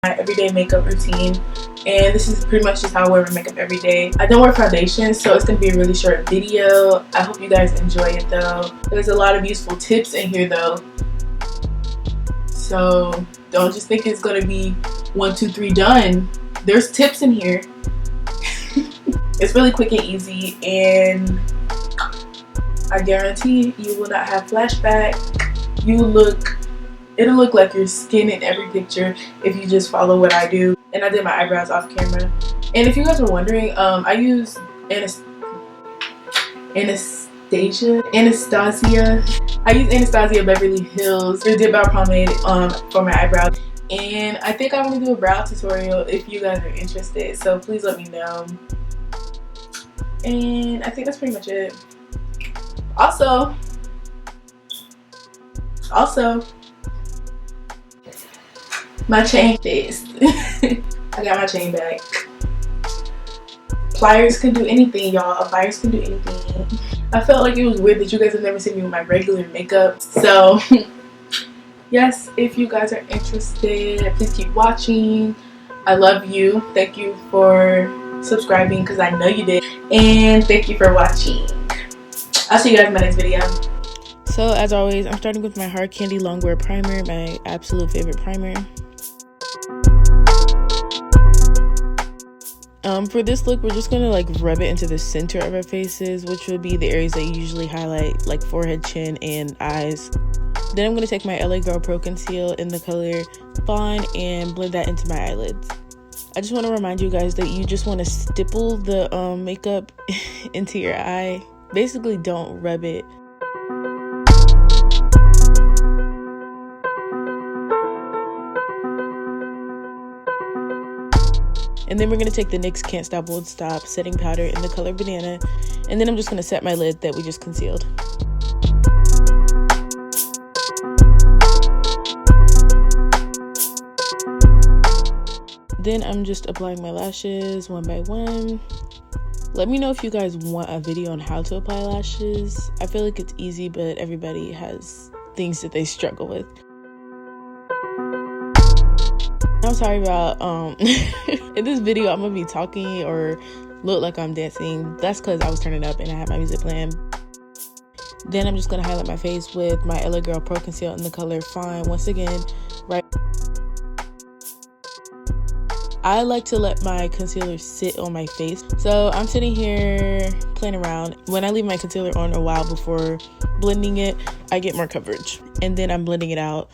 my everyday makeup routine, and this is pretty much just how I wear my makeup every day. I don't wear foundation, so it's going to be a really short video. I hope you guys enjoy it though. There's a lot of useful tips in here though, so don't just think it's going to be 1, 2, 3 done. There's tips in here. It's really quick and easy, and I guarantee you will not have flashback. It'll look like your skin in every picture if you just follow what I do. And I did my eyebrows off camera. And if you guys were wondering, I use Anastasia. I use Anastasia Beverly Hills Dip Brow Pomade for my eyebrows. And I think I'm gonna do a brow tutorial if you guys are interested. So please let me know. And I think that's pretty much it. Also, my chain fixed. I got my chain back. Pliers can do anything, y'all. Pliers can do anything. I felt like it was weird that you guys have never seen me with my regular makeup. So, yes, if you guys are interested, please keep watching. I love you. Thank you for subscribing, because I know you did. And thank you for watching. I'll see you guys in my next video. So, as always, I'm starting with my Hard Candy Longwear Primer, my absolute favorite primer. For this look, we're just gonna like rub it into the center of our faces, which would be the areas that you usually highlight, like forehead, chin, and eyes. Then I'm gonna take my LA Girl Pro Conceal in the color Fawn and blend that into my eyelids. I just want to remind you guys that you just want to stipple the makeup into your eye. Basically, don't rub it. And then we're going to take the NYX Can't Stop Won't Stop setting powder in the color Banana. And then I'm just going to set my lid that we just concealed. Then I'm just applying my lashes one by one. Let me know if you guys want a video on how to apply lashes. I feel like it's easy, but everybody has things that they struggle with. I'm sorry about in this video I'm gonna be talking or look like I'm dancing. That's because I was turning up and I had my music playing. Then I'm just gonna highlight my face with my LA Girl Pro Conceal in the color Fine. Once again, right. I like to let my concealer sit on my face. So I'm sitting here playing around. When I leave my concealer on a while before blending it, I get more coverage. And then I'm blending it out.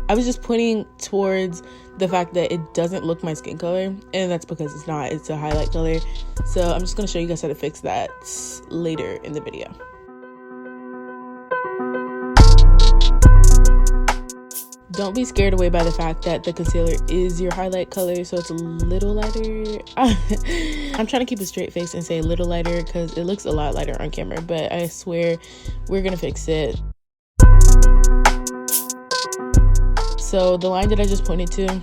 I was just pointing towards the fact that it doesn't look my skin color, and that's because it's not. It's a highlight color. So I'm just going to show you guys how to fix that later in the video. Don't be scared away by the fact that the concealer is your highlight color, so it's a little lighter. I'm trying to keep a straight face and say a little lighter because it looks a lot lighter on camera, but I swear we're going to fix it. So the line that I just pointed to,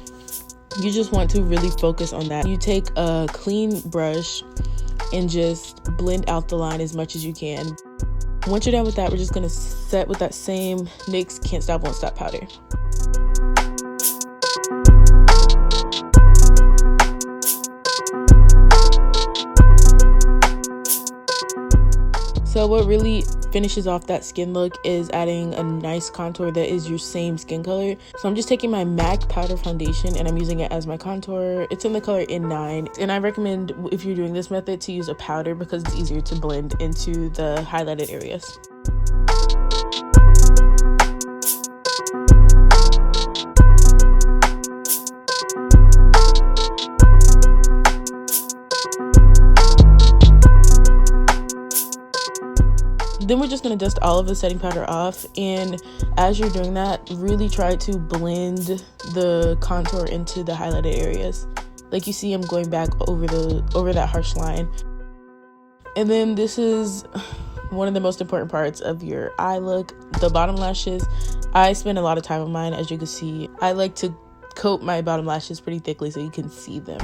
you just want to really focus on that. You take a clean brush and just blend out the line as much as you can. Once you're done with that, we're just going to set with that same NYX Can't Stop Won't Stop powder. So what really finishes off that skin look is adding a nice contour that is your same skin color. So I'm just taking my MAC powder foundation and I'm using it as my contour. It's in the color N9, and I recommend, if you're doing this method, to use a powder because it's easier to blend into the highlighted areas. Then we're just going to dust all of the setting powder off, and as you're doing that, really try to blend the contour into the highlighted areas. Like you see, I'm going back over that harsh line. And then this is one of the most important parts of your eye look, the bottom lashes. I spend a lot of time on mine, as you can see. I like to coat my bottom lashes pretty thickly so you can see them.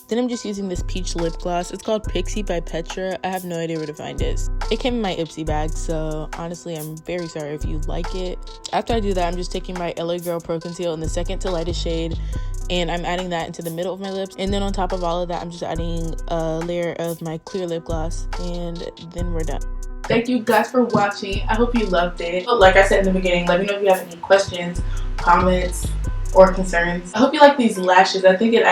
Then I'm just using this peach lip gloss. It's called Pixie by Petra. I have no idea where to find it. It came in my Ipsy bag, so honestly, I'm very sorry if you like it. After I do that, I'm just taking my LA Girl Pro Conceal in the second to lightest shade, and I'm adding that into the middle of my lips. And then on top of all of that, I'm just adding a layer of my clear lip gloss, and then we're done. Thank you guys for watching. I hope you loved it. Like I said in the beginning, let me know if you have any questions, comments, or concerns. I hope you like these lashes. I think it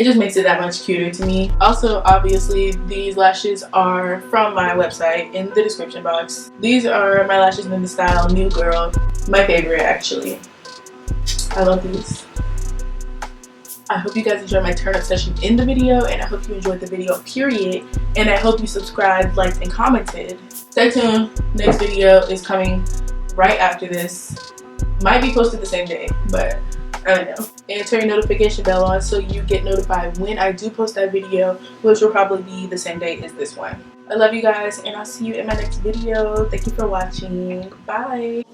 just makes it that much cuter to me. Also, obviously, these lashes are from my website in the description box. These are my lashes in the style New Girl. My favorite, actually. I love these. I hope you guys enjoyed my turn up session in the video, and I hope you enjoyed the video, period. And I hope you subscribed, liked, and commented. Stay tuned. Next video is coming right after this. Might be posted the same day, but I don't know. And turn your notification bell on so you get notified when I do post that video, which will probably be the same day as this one. I love you guys, and I'll see you in my next video. Thank you for watching. Bye.